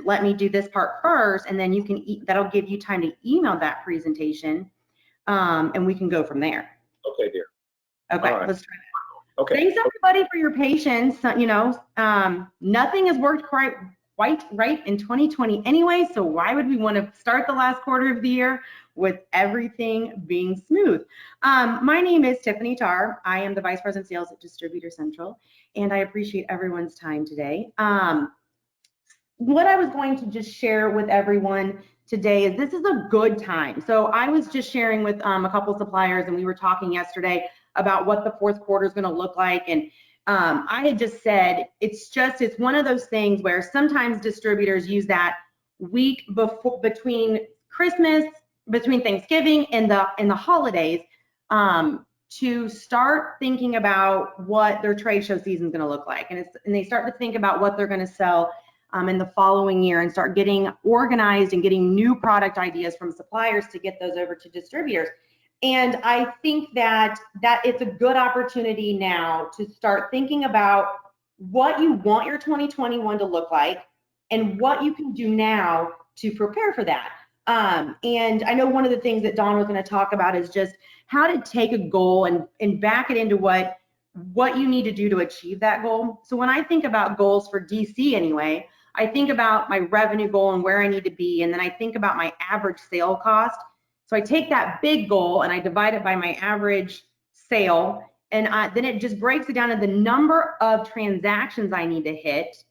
let me do this part first, and then you can, that'll give you time to email that presentation, and we can go from there. Okay, dear. Okay, right. let's try that. Okay. Thanks everybody for your patience. You know, nothing has worked quite right in 2020 anyway, so why would we want to start the last quarter of the year with everything being smooth? My name is Tiffany Tarr. I am the Vice President Sales at Distributor Central, and I appreciate everyone's time today. What I was going to just share with everyone today is this is a good time. So I was just sharing with a couple suppliers, and we were talking yesterday about what the fourth quarter is going to look like. And I had just said, it's one of those things where sometimes distributors use that week between Christmas, between Thanksgiving and the holidays, to start thinking about what their trade show season is going to look like. And they start to think about what they're going to sell in the following year, and start getting organized and getting new product ideas from suppliers to get those over to distributors. And I think that it's a good opportunity now to start thinking about what you want your 2021 to look like and what you can do now to prepare for that. And I know one of the things that Dawn was going to talk about is just how to take a goal and back it into what you need to do to achieve that goal. So when I think about goals for DC anyway, I think about my revenue goal and where I need to be, and then I think about my average sale cost. So I take that big goal and I divide it by my average sale, and then it just breaks it down to the number of transactions I need to hit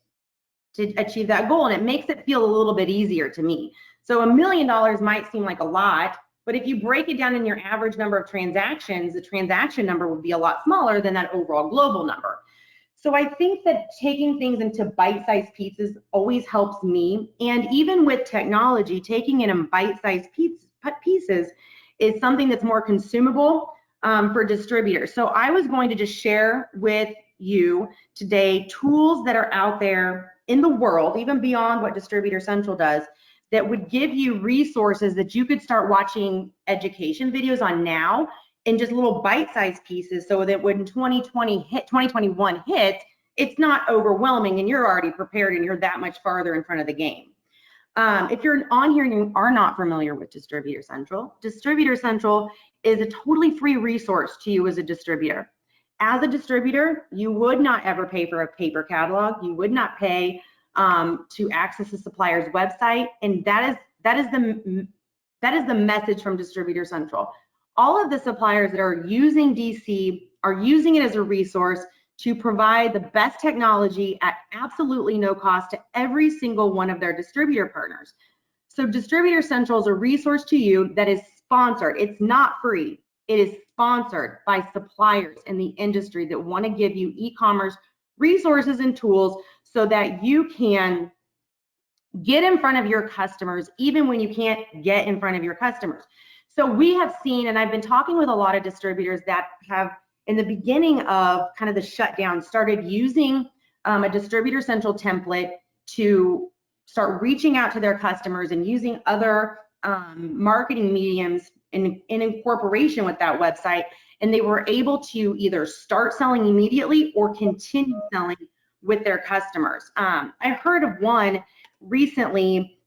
to achieve that goal, and it makes it feel a little bit easier to me. So $1 million might seem like a lot, but if you break it down in your average number of transactions, the transaction number would be a lot smaller than that overall global number. So I think that taking things into bite-sized pieces always helps me. And even with technology, taking it in bite-sized pieces is something that's more consumable for distributors. So I was going to just share with you today tools that are out there in the world, even beyond what Distributor Central does, that would give you resources that you could start watching education videos on now in just little bite-sized pieces, so that when 2021 hits, it's not overwhelming and you're already prepared and you're that much farther in front of the game. If you're on here and you are not familiar with Distributor Central is a totally free resource to you as a distributor. As a distributor, you would not ever pay for a paper catalog. You would not pay to access a supplier's website, and that is the message from Distributor Central. All of the suppliers that are using DC are using it as a resource to provide the best technology at absolutely no cost to every single one of their distributor partners. So Distributor Central is a resource to you that is sponsored. It's not free. It is sponsored by suppliers in the industry that want to give you e-commerce resources and tools so that you can get in front of your customers even when you can't get in front of your customers. So we have seen, and I've been talking with a lot of distributors that have, in the beginning of kind of the shutdown, started using a Distributor Central template to start reaching out to their customers and using other marketing mediums in incorporation with that website. And they were able to either start selling immediately or continue selling with their customers. I heard of one recently.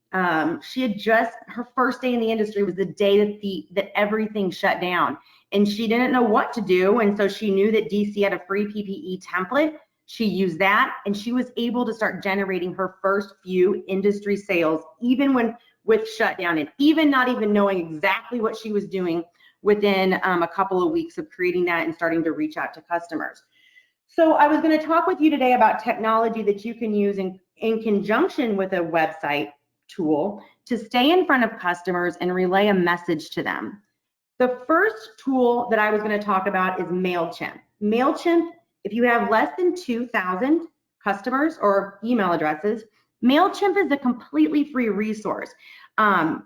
She had her first day in the industry was the day that everything shut down, and she didn't know what to do. And so she knew that DC had a free PPE template. She used that, and she was able to start generating her first few industry sales, even with shutdown, and even not even knowing exactly what she was doing within a couple of weeks of creating that and starting to reach out to customers. So I was going to talk with you today about technology that you can use in conjunction with a website tool to stay in front of customers and relay a message to them. The first tool that I was going to talk about is MailChimp. MailChimp, if you have less than 2,000 customers or email addresses, MailChimp is a completely free resource.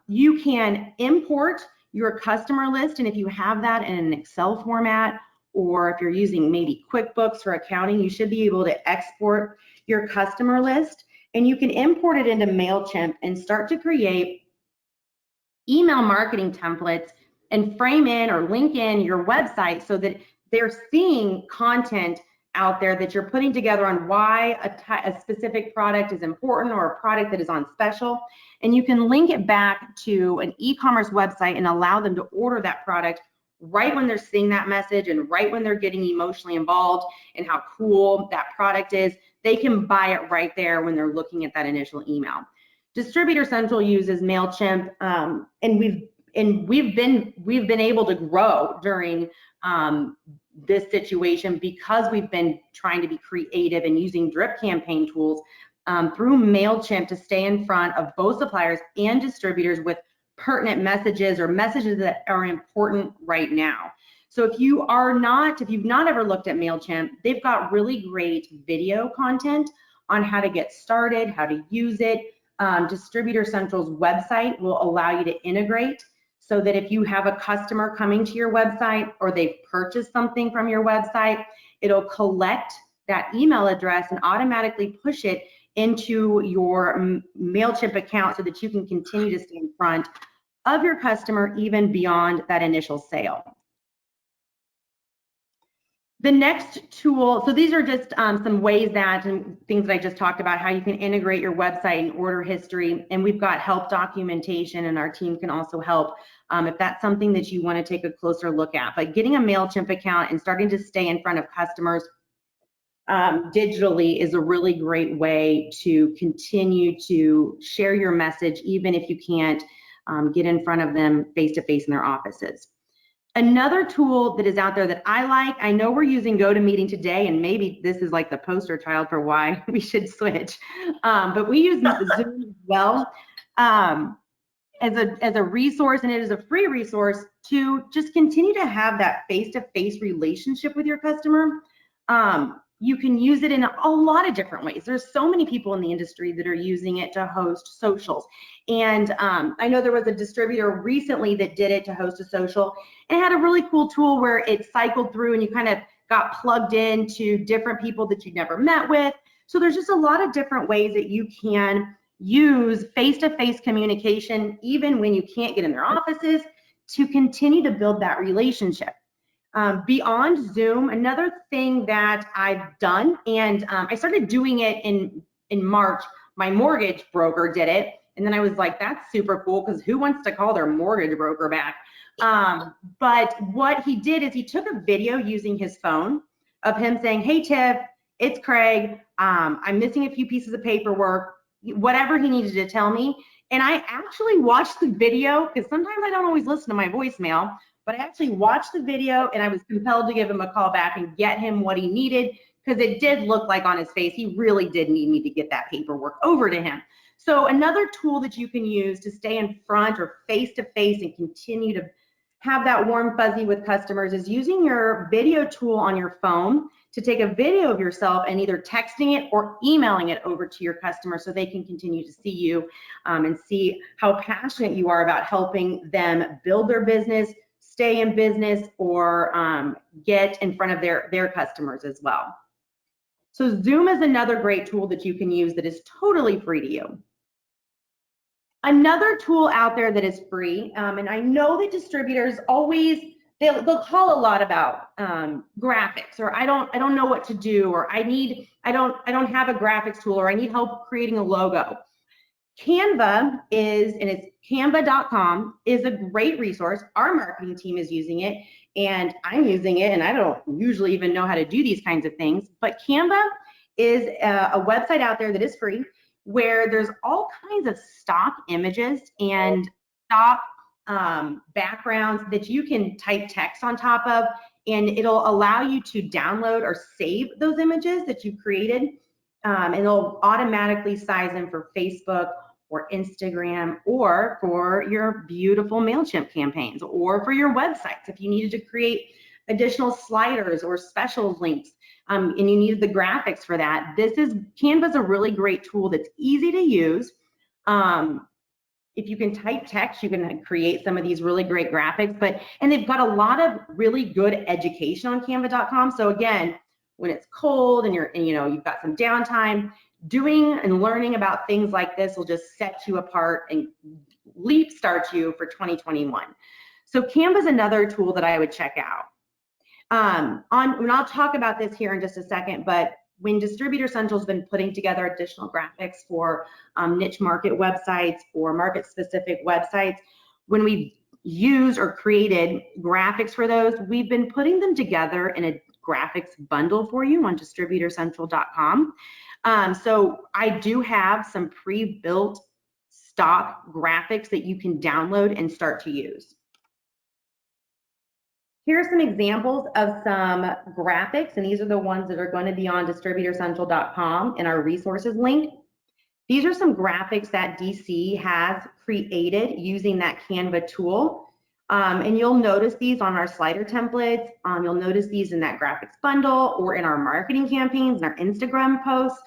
You can import your customer list, and if you have that in an Excel format, or if you're using maybe QuickBooks for accounting, you should be able to export your customer list, and you can import it into MailChimp and start to create email marketing templates and frame in or link in your website so that they're seeing content out there that you're putting together on why a specific product is important or a product that is on special, and you can link it back to an e-commerce website and allow them to order that product right when they're seeing that message and right when they're getting emotionally involved in how cool that product is. They can buy it right there when they're looking at that initial email. Distributor Central uses MailChimp, and we've been able to grow during this situation because we've been trying to be creative and using drip campaign tools through MailChimp to stay in front of both suppliers and distributors with pertinent messages or messages that are important right now. So if you've not ever looked at MailChimp, they've got really great video content on how to get started, how to use it. Distributor Central's website will allow you to integrate so that if you have a customer coming to your website or they've purchased something from your website, it'll collect that email address and automatically push it into your MailChimp account so that you can continue to stay in front of your customer even beyond that initial sale. The next tool, so these are just some ways that and things that I just talked about, how you can integrate your website and order history, and we've got help documentation, and our team can also help if that's something that you want to take a closer look at. But getting a MailChimp account and starting to stay in front of customers digitally is a really great way to continue to share your message, even if you can't get in front of them face-to-face in their offices. Another tool that is out there that I like, I know we're using GoToMeeting today, and maybe this is like the poster child for why we should switch, but we use Zoom as well as a resource, and it is a free resource to just continue to have that face-to-face relationship with your customer. You can use it in a lot of different ways. There's so many people in the industry that are using it to host socials. And I know there was a distributor recently that did it to host a social and had a really cool tool where it cycled through and you kind of got plugged into different people that you'd never met with. So there's just a lot of different ways that you can use face-to-face communication, even when you can't get in their offices, to continue to build that relationship. Beyond Zoom, another thing that I've done, and I started doing it in March. My mortgage broker did it, and then I was like, that's super cool, because who wants to call their mortgage broker back? But what he did is he took a video using his phone of him saying, hey Tiff, it's Craig, I'm missing a few pieces of paperwork, whatever he needed to tell me. And I actually watched the video, because sometimes I don't always listen to my voicemail, but I actually watched the video and I was compelled to give him a call back and get him what he needed, because it did look like on his face he really did need me to get that paperwork over to him. So another tool that you can use to stay in front or face-to-face and continue to have that warm fuzzy with customers is using your video tool on your phone to take a video of yourself and either texting it or emailing it over to your customer so they can continue to see you and see how passionate you are about helping them build their business, stay in business, or get in front of their customers as well. So Zoom is another great tool that you can use that is totally free to you. Another tool out there that is free, and I know that distributors always, they'll call a lot about graphics, or I don't know what to do, or I don't have a graphics tool, or I need help creating a logo. Canva is, and it's canva.com, is a great resource. Our marketing team is using it, and I'm using it, and I don't usually even know how to do these kinds of things, but Canva is a website out there that is free, where there's all kinds of stock images and stock backgrounds that you can type text on top of, and it'll allow you to download or save those images that you created, and it'll automatically size them for Facebook or Instagram, or for your beautiful MailChimp campaigns, or for your websites if you needed to create additional sliders or special links, and you needed the graphics for that. Canva's a really great tool that's easy to use. If you can type text, you can create some of these really great graphics, and they've got a lot of really good education on canva.com. So again, when it's cold and you've got some downtime, doing and learning about things like this will just set you apart and leap start you for 2021. So Canva is another tool that I would check out. And I'll talk about this here in just a second, but when Distributor Central's been putting together additional graphics for niche market websites or market specific websites, when we used or created graphics for those, we've been putting them together in a graphics bundle for you on distributorcentral.com. So I do have some pre-built stock graphics that you can download and start to use. Here are some examples of some graphics, and these are the ones that are going to be on distributorcentral.com in our resources link. These are some graphics that DC has created using that Canva tool. And you'll notice these on our slider templates. You'll notice these in that graphics bundle or in our marketing campaigns and our Instagram posts.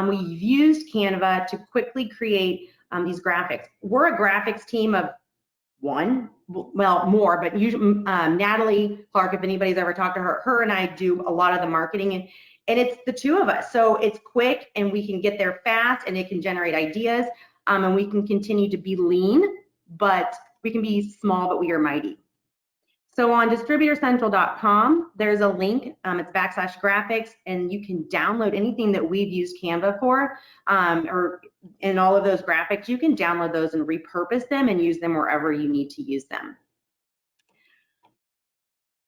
We've used Canva to quickly create these graphics. We're a graphics team of one, well, more, but usually Natalie Clark, if anybody's ever talked to her, her and I do a lot of the marketing, and it's the two of us. So it's quick and we can get there fast and it can generate ideas, and we can continue to be lean, but we can be small, but we are mighty. So on distributorcentral.com, there's a link, it's /graphics, and you can download anything that we've used Canva for, or in all of those graphics, you can download those and repurpose them and use them wherever you need to use them.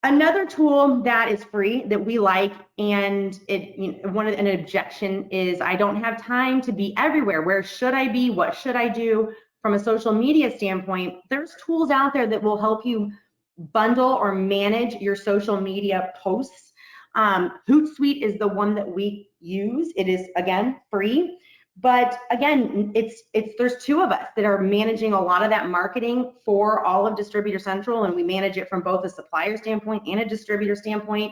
Another tool that is free that we like, and an objection is I don't have time to be everywhere. Where should I be? What should I do? From a social media standpoint, there's tools out there that will help you bundle or manage your social media posts. Hootsuite is the one that we use. It is, again, free, but again, there's two of us that are managing a lot of that marketing for all of Distributor Central, and we manage it from both a supplier standpoint and a distributor standpoint.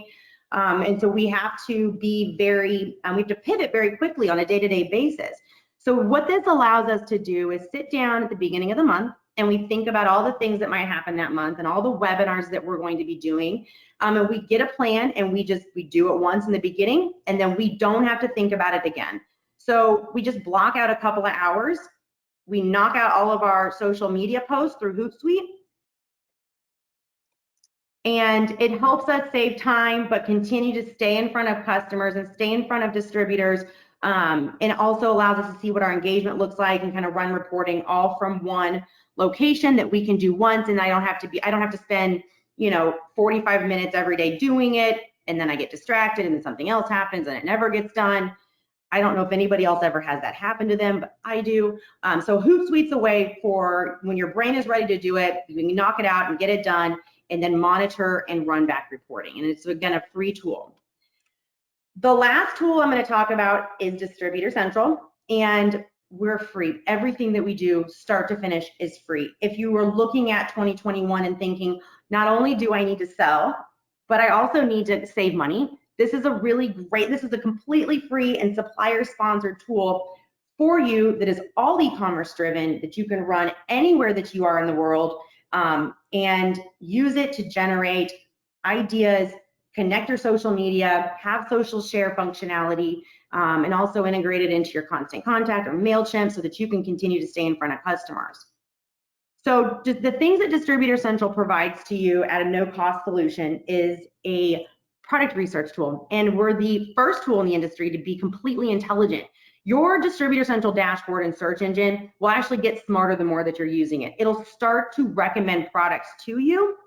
And so we have to be we have to pivot very quickly on a day-to-day basis. So what this allows us to do is sit down at the beginning of the month and we think about all the things that might happen that month and all the webinars that we're going to be doing. And we get a plan and we do it once in the beginning, and then we don't have to think about it again. So we just block out a couple of hours. We knock out all of our social media posts through Hootsuite. And it helps us save time, but continue to stay in front of customers and stay in front of distributors. And it also allows us to see what our engagement looks like and kind of run reporting all from one location that we can do once, and I don't have to spend 45 minutes every day doing it, and then I get distracted and then something else happens and it never gets done. I don't know if anybody else ever has that happen to them, but I do. So Hootsuite's a way for when your brain is ready to do it, you can knock it out and get it done, and then monitor and run back reporting. And it's, again, a free tool. The last tool I'm going to talk about is Distributor Central, and we're free. Everything that we do, start to finish, is free. If you were looking at 2021 and thinking, not only do I need to sell, but I also need to save money, this is a completely free and supplier-sponsored tool for you that is all e-commerce driven, that you can run anywhere that you are in the world, and use it to generate ideas, connect your social media, have social share functionality, and also integrate it into your Constant Contact or MailChimp so that you can continue to stay in front of customers. So the things that Distributor Central provides to you at a no-cost solution is a product research tool, and we're the first tool in the industry to be completely intelligent. Your Distributor Central dashboard and search engine will actually get smarter the more that you're using it. It'll start to recommend products to you.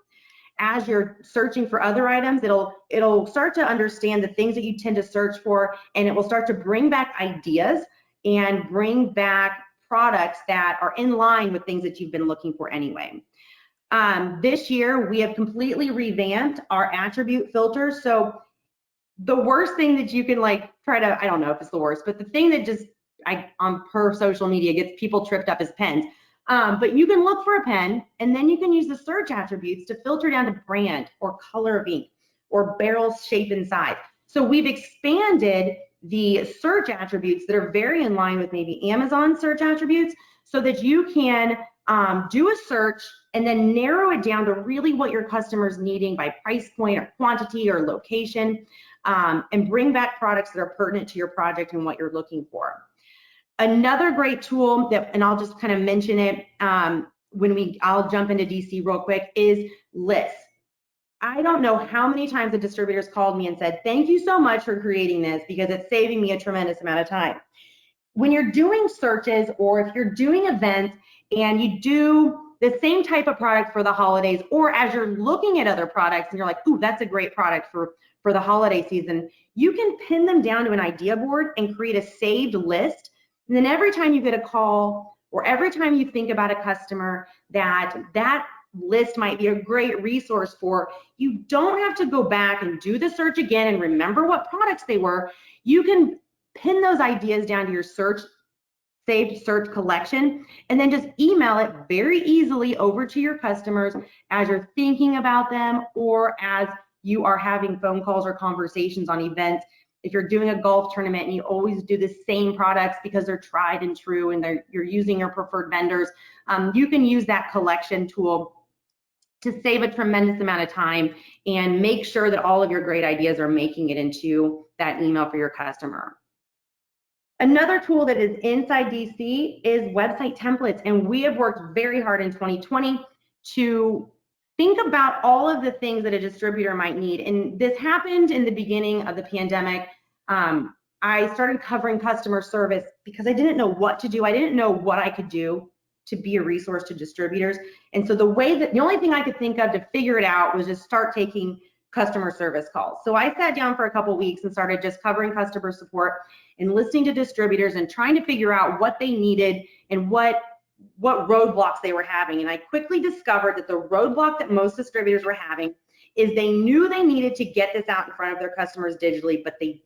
As you're searching for other items, it'll start to understand the things that you tend to search for, and it will start to bring back ideas and bring back products that are in line with things that you've been looking for anyway. This year, we have completely revamped our attribute filters. So the worst thing that you can I don't know if it's the worst, but the thing that just per social media gets people tripped up is pens. But you can look for a pen, and then you can use the search attributes to filter down to brand or color of ink or barrel shape and size. So we've expanded the search attributes that are very in line with maybe Amazon search attributes, so that you can do a search and then narrow it down to really what your customer's needing by price point or quantity or location, and bring back products that are pertinent to your project and what you're looking for. Another great tool and I'll just kind of mention it I'll jump into DC real quick, is lists. I don't know how many times the distributors called me and said, thank you so much for creating this because it's saving me a tremendous amount of time. When you're doing searches or if you're doing events and you do the same type of product for the holidays, or as you're looking at other products and you're like, ooh, that's a great product for the holiday season, you can pin them down to an idea board and create a saved list. And then every time you get a call or every time you think about a customer that list might be a great resource for, you don't have to go back and do the search again and remember what products they were. You can pin those ideas down to your saved search collection, and then just email it very easily over to your customers as you're thinking about them or as you are having phone calls or conversations on events. If you're doing a golf tournament and you always do the same products because they're tried and true and you're using your preferred vendors, you can use that collection tool to save a tremendous amount of time and make sure that all of your great ideas are making it into that email for your customer. Another tool that is inside DC is website templates, and we have worked very hard in 2020 to think about all of the things that a distributor might need. And this happened in the beginning of the pandemic. I started covering customer service because I didn't know what to do. I didn't know what I could do to be a resource to distributors. And so the only thing I could think of to figure it out was just start taking customer service calls. So I sat down for a couple of weeks and started just covering customer support and listening to distributors and trying to figure out what they needed and what roadblocks they were having. And I quickly discovered that the roadblock that most distributors were having is they knew they needed to get this out in front of their customers digitally, but the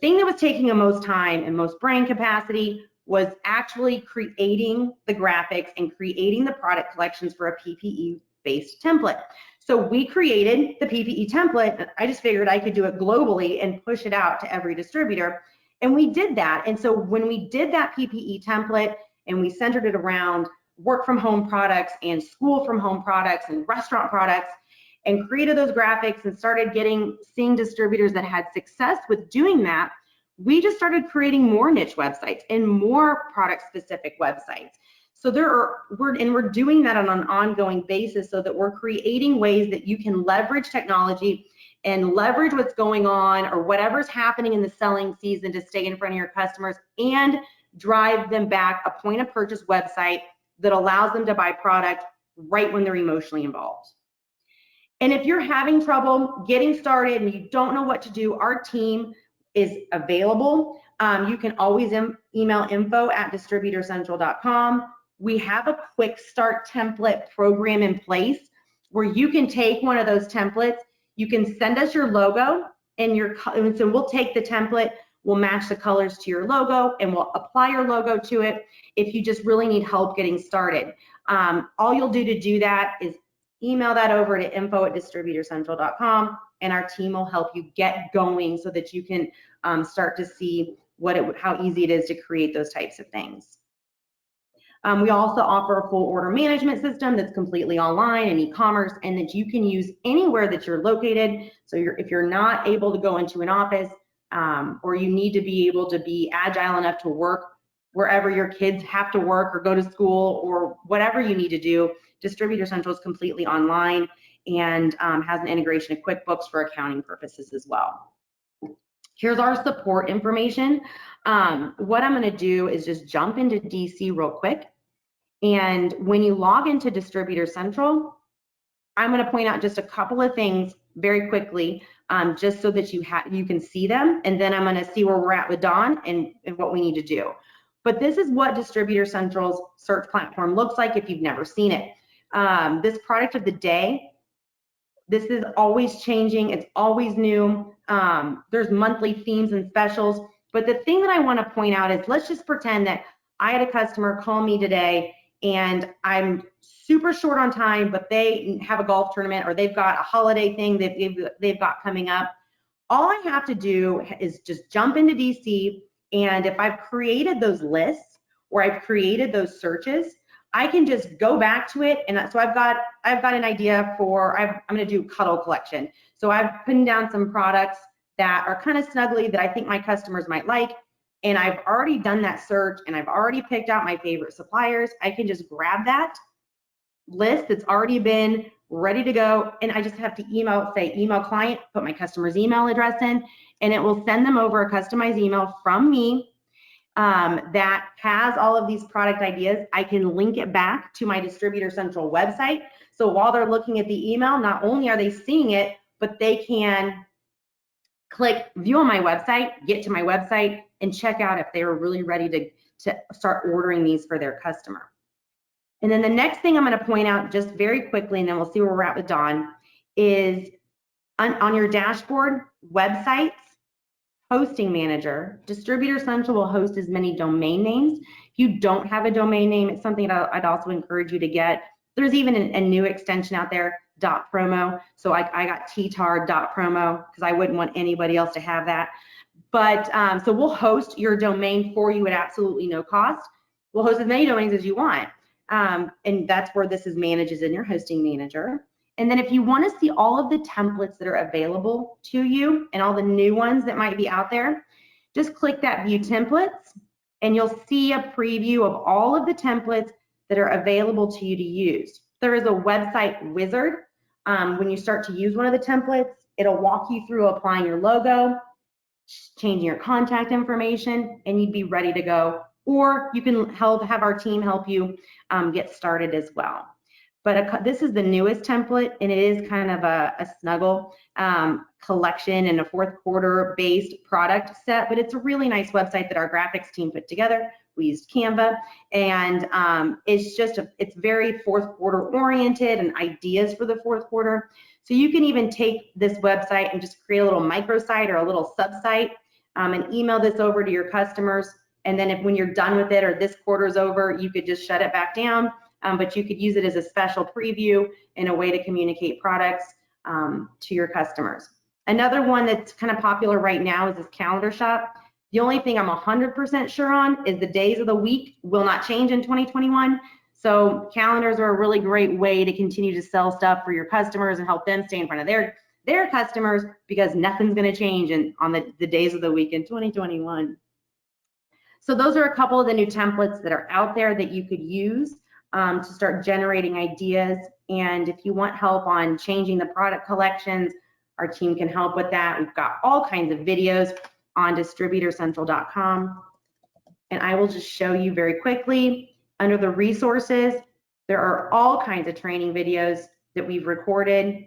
thing that was taking the most time and most brain capacity was actually creating the graphics and creating the product collections for a PPE-based template. So we created the PPE template. I just figured I could do it globally and push it out to every distributor. And we did that. And so when we did that PPE template and we centered it around work from home products and school from home products and restaurant products and created those graphics and started seeing distributors that had success with doing that, we just started creating more niche websites and more product specific websites. So we're doing that on an ongoing basis so that we're creating ways that you can leverage technology and leverage what's going on or whatever's happening in the selling season to stay in front of your customers and drive them back a point of purchase website that allows them to buy product right when they're emotionally involved. And if you're having trouble getting started and you don't know what to do, our team is available. You can always email info@distributorcentral.com. We have a quick start template program in place where you can take one of those templates, you can send us your logo and so we'll take the template, we'll match the colors to your logo and we'll apply your logo to it if you just really need help getting started. All you'll do to do that is email that over to info@distributorcentral.com and our team will help you get going so that you can start to see how easy it is to create those types of things. We also offer a full order management system that's completely online and e-commerce and that you can use anywhere that you're located. So if you're not able to go into an office or you need to be able to be agile enough to work wherever your kids have to work or go to school or whatever you need to do, Distributor Central is completely online and has an integration of QuickBooks for accounting purposes as well. Here's our support information. What I'm going to do is just jump into DC real quick. And when you log into Distributor Central, I'm going to point out just a couple of things very quickly, just so that you can see them. And then I'm going to see where we're at with Dawn and what we need to do. But this is what Distributor Central's search platform looks like if you've never seen it. This product of the day, this is always changing. It's always new. There's monthly themes and specials. But the thing that I want to point out is let's just pretend that I had a customer call me today and I'm super short on time, but they have a golf tournament or they've got a holiday thing that they've got coming up. All I have to do is just jump into DC, and if I've created those lists or I've created those searches, I can just go back to it. And so I've got an idea for, I'm going to do cuddle collection. So I've put down some products that are kind of snuggly that I think my customers might like. And I've already done that search and I've already picked out my favorite suppliers. I can just grab that list that's already been ready to go. And I just have to say email client, put my customer's email address in, and it will send them over a customized email from me that has all of these product ideas. I can link it back to my Distributor Central website. So while they're looking at the email, not only are they seeing it, but they can click view on my website, get to my website, and check out if they were really ready to start ordering these for their customer. And then the next thing I'm going to point out just very quickly, and then we'll see where we're at with Dawn, is on your dashboard, websites, hosting manager, Distributor Central will host as many domain names. If you don't have a domain name, it's something that I'd also encourage you to get. There's even a new extension out there, .promo. So I got ttar.promo because I wouldn't want anybody else to have that. But so we'll host your domain for you at absolutely no cost. We'll host as many domains as you want. And that's where this is managed, is in your hosting manager. And then if you want to see all of the templates that are available to you and all the new ones that might be out there, just click that view templates and you'll see a preview of all of the templates that are available to you to use. There is a website wizard. When you start to use one of the templates, it'll walk you through applying your logo, changing your contact information, and you'd be ready to go. Or you can have our team help you get started as well. But this is the newest template, and it is kind of a snuggle collection and a fourth quarter based product set, but it's a really nice website that our graphics team put together. We used Canva, and it's very fourth quarter oriented and ideas for the fourth quarter. So you can even take this website and just create a little microsite or a little sub-site and email this over to your customers. And then when you're done with it or this quarter's over, you could just shut it back down. But you could use it as a special preview in a way to communicate products to your customers. Another one that's kind of popular right now is this calendar shop. The only thing I'm 100% sure on is the days of the week will not change in 2021. So calendars are a really great way to continue to sell stuff for your customers and help them stay in front of their customers, because nothing's going to change on the days of the week in 2021. So those are a couple of the new templates that are out there that you could use to start generating ideas. And if you want help on changing the product collections, our team can help with that. We've got all kinds of videos on distributorcentral.com. And I will just show you very quickly. Under the resources, there are all kinds of training videos that we've recorded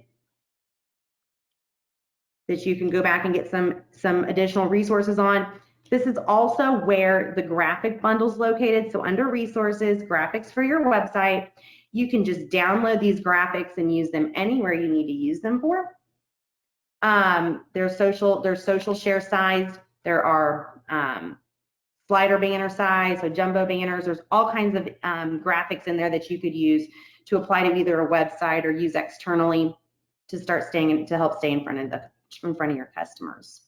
that you can go back and get some additional resources on. This is also where the graphic bundle is located. So under resources, graphics for your website, you can just download these graphics and use them anywhere you need to use them for. They're social share sized. There are slider banner size, so jumbo banners. There's all kinds of graphics in there that you could use to apply to either a website or use externally to help stay in front of your customers.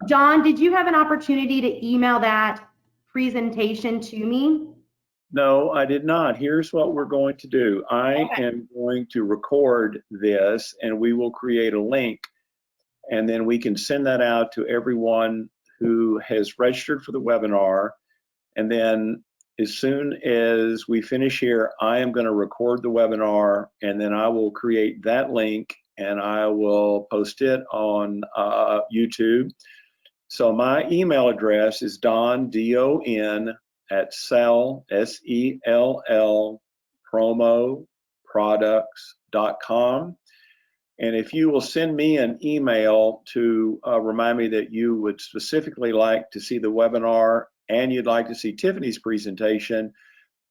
John, did you have an opportunity to email that presentation to me? No, I did not. Here's what we're going to do. I am going to record this, and we will create a link, and then we can send that out to everyone who has registered for the webinar. And then as soon as we finish here, I am going to record the webinar, and then I will create that link and I will post it on YouTube. So my email address is Don, D-O-N, at sell, S-E-L-L, promoproducts.com. And if you will send me an email to remind me that you would specifically like to see the webinar and you'd like to see Tiffany's presentation,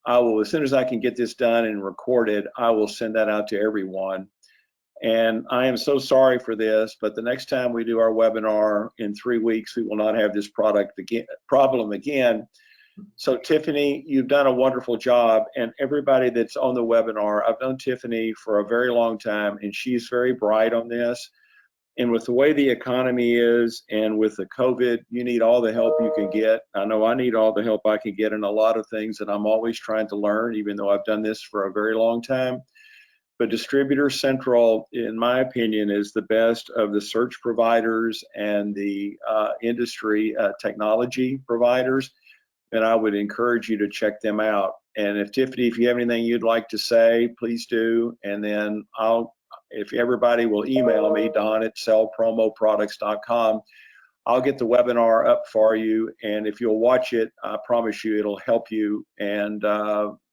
I will, as soon as I can get this done and recorded, I will send that out to everyone. And I am so sorry for this, but the next time we do our webinar in 3 weeks, we will not have this problem again. So Tiffany, you've done a wonderful job, and everybody that's on the webinar, I've known Tiffany for a very long time, and she's very bright on this. And with the way the economy is, and with the COVID, you need all the help you can get. I know I need all the help I can get in a lot of things that I'm always trying to learn, even though I've done this for a very long time. But Distributor Central, in my opinion, is the best of the search providers and the industry technology providers. and I would encourage you to check them out. And if Tiffany, if you have anything you'd like to say, please do. And then if everybody will email me, don@sellpromoproducts.com, I'll get the webinar up for you. And if you'll watch it, I promise you it'll help you. And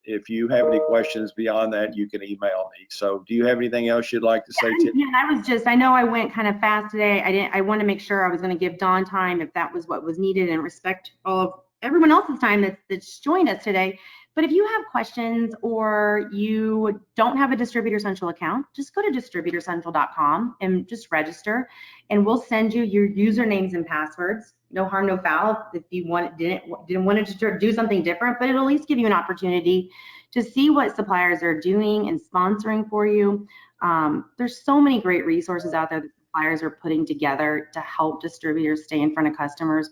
if you have any questions beyond that, you can email me. So do you have anything else you'd like to say, Tiffany? Yeah, I know I went kind of fast today. I want to make sure I was going to give Dawn time if that was what was needed, and respect all of everyone else's time that's joined us today. But if you have questions or you don't have a Distributor Central account, just go to distributorcentral.com and just register, and we'll send you your usernames and passwords. No harm, no foul. If you didn't want to do something different, but it'll at least give you an opportunity to see what suppliers are doing and sponsoring for you. There's so many great resources out there that suppliers are putting together to help distributors stay in front of customers.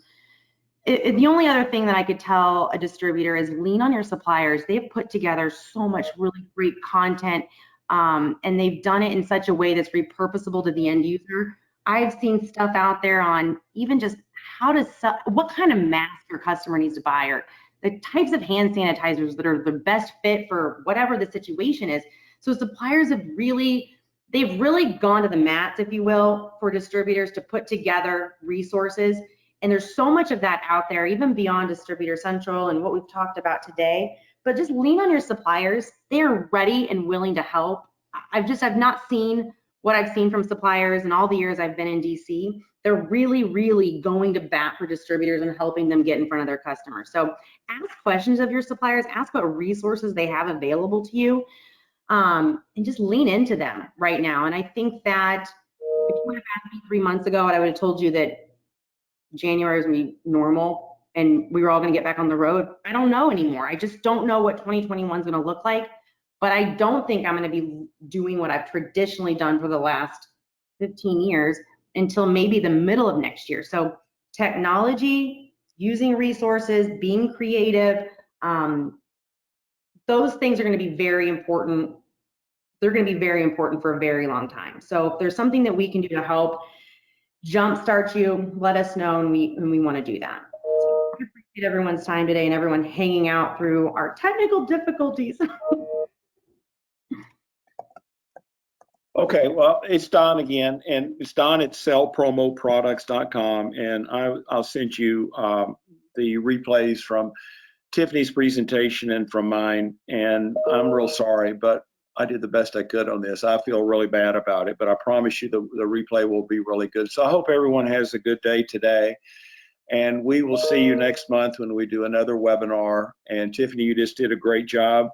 The only other thing that I could tell a distributor is lean on your suppliers. They've put together so much really great content, and they've done it in such a way that's repurposable to the end user. I've seen stuff out there on even just how to sell, what kind of mask your customer needs to buy, or the types of hand sanitizers that are the best fit for whatever the situation is. So suppliers have they've really gone to the mats, if you will, for distributors to put together resources. And there's so much of that out there, even beyond Distributor Central and what we've talked about today. But just lean on your suppliers. They are ready and willing to help. I've not seen what I've seen from suppliers in all the years I've been in DC. They're really, really going to bat for distributors and helping them get in front of their customers. So ask questions of your suppliers, ask what resources they have available to you, and just lean into them right now. And I think that if you would have asked me 3 months ago, I would have told you that January is going to be normal and we were all going to get back on the road. I don't know anymore. I just don't know what 2021 is going to look like, but I don't think I'm going to be doing what I've traditionally done for the last 15 years until maybe the middle of next year. So technology, using resources, being creative, those things are going to be very important. They're going to be very important for a very long time. So if there's something that we can do to help jumpstart you, let us know, and we want to do that. So I appreciate everyone's time today and everyone hanging out through our technical difficulties. Okay, well, it's Don again, and it's Don at sellpromoproducts.com, and I'll send you the replays from Tiffany's presentation and from mine, and I'm real sorry, but I did the best I could on this. I feel really bad about it, but I promise you the replay will be really good. So I hope everyone has a good day today, and we will see you next month when we do another webinar. And Tiffany, you just did a great job,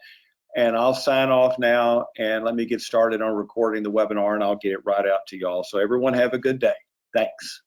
and I'll sign off now, and let me get started on recording the webinar, and I'll get it right out to y'all. So everyone have a good day. Thanks.